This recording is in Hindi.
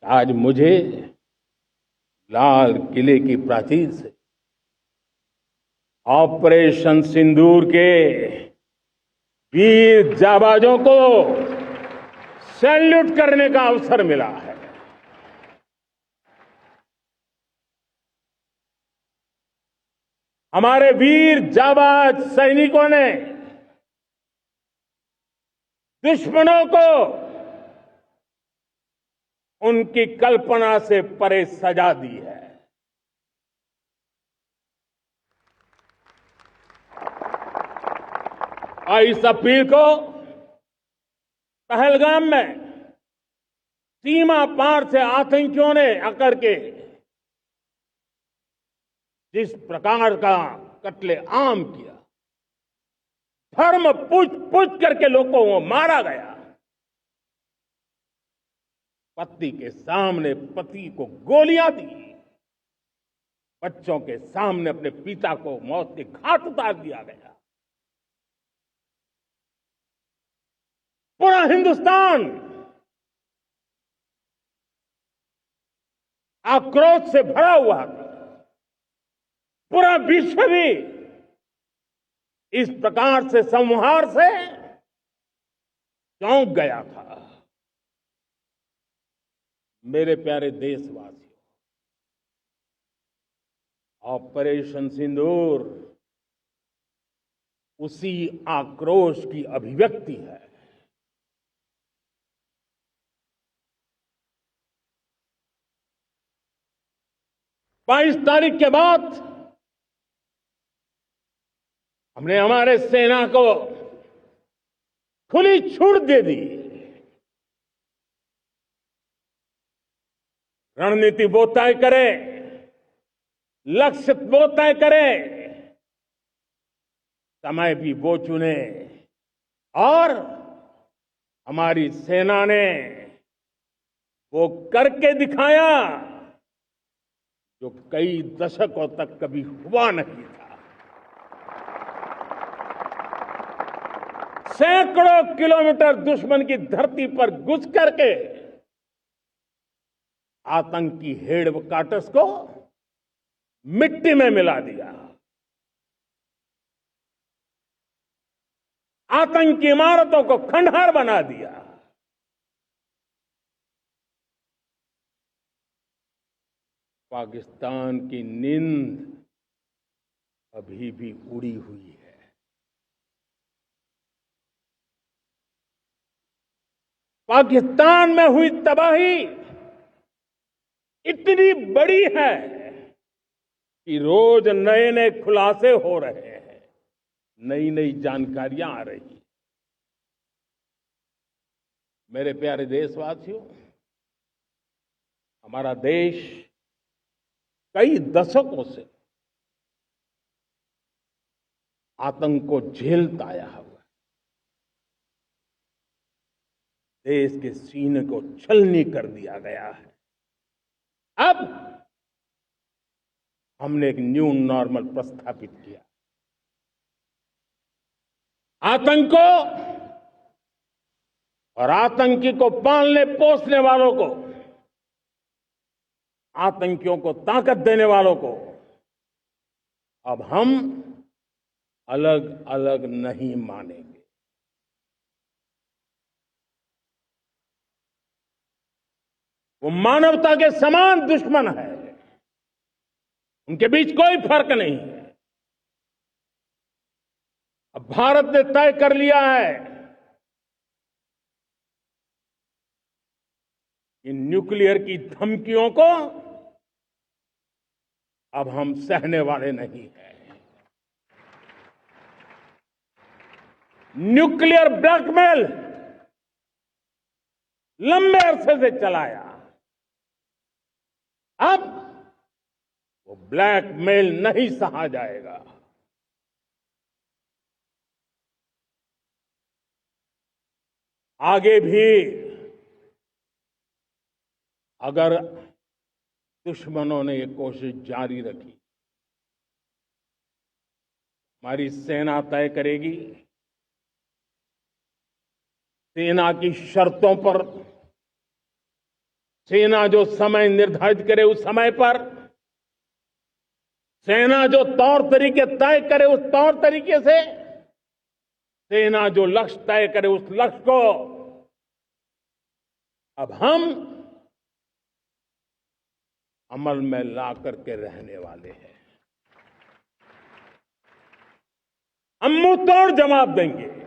आज मुझे लाल किले की प्राचीर से ऑपरेशन सिंदूर के वीर जाबाजों को सैल्यूट करने का अवसर मिला है। हमारे वीर जाबाज सैनिकों ने दुश्मनों को उनकी कल्पना से परे सजा दी है। और इस अपील को पहलगाम में सीमा पार से आतंकियों ने आकर के जिस प्रकार का कत्ले आम किया, धर्म पूछ करके लोगों को मारा गया, पत्नी के सामने पति को गोलियां दी, बच्चों के सामने अपने पिता को मौत के घाट उतार दिया गया। पूरा हिंदुस्तान आक्रोश से भरा हुआ था। पूरा विश्व भी इस प्रकार से संहार से चौंक गया था। मेरे प्यारे देशवासियों, ऑपरेशन सिंदूर उसी आक्रोश की अभिव्यक्ति है। 22 तारीख के बाद हमने हमारे सेना को खुली छूट दे दी। रणनीति वो तय करे, लक्ष्य वो तय करे, समय भी वो चुने, और हमारी सेना ने वो करके दिखाया जो कई दशकों तक कभी हुआ नहीं था। सैकड़ों किलोमीटर दुश्मन की धरती पर घुस करके आतंकी हेडक्वार्टर्स को मिट्टी में मिला दिया, आतंकी इमारतों को खंडहर बना दिया। पाकिस्तान की नींद अभी भी उड़ी हुई है। पाकिस्तान में हुई तबाही इतनी बड़ी है कि रोज नए नए खुलासे हो रहे हैं, नई नई जानकारियां आ रही हैं। मेरे प्यारे देशवासियों, हमारा देश कई दशकों से आतंक को झेलता आया हुआ है। देश के सीने को छलनी कर दिया गया है। अब हमने एक न्यू नॉर्मल प्रस्थापित किया। आतंक को और आतंकी को पालने पोसने वालों को, आतंकियों को ताकत देने वालों को अब हम अलग अलग नहीं मानेंगे। वो मानवता के समान दुश्मन है, उनके बीच कोई फर्क नहीं है। अब भारत ने तय कर लिया है कि न्यूक्लियर की धमकियों को अब हम सहने वाले नहीं हैं। न्यूक्लियर ब्लैकमेल लंबे अरसे से चलाया, अब वो ब्लैकमेल नहीं सहा जाएगा। आगे भी अगर दुश्मनों ने ये कोशिश जारी रखी, हमारी सेना तय करेगी, सेना की शर्तों पर सेना जो समय निर्धारित करे उस समय पर, सेना जो तौर तरीके तय करे उस तौर तरीके से, सेना जो लक्ष्य तय करे उस लक्ष्य को अब हम अमल में ला करके रहने वाले हैं। हम मुंह तोड़ जवाब देंगे।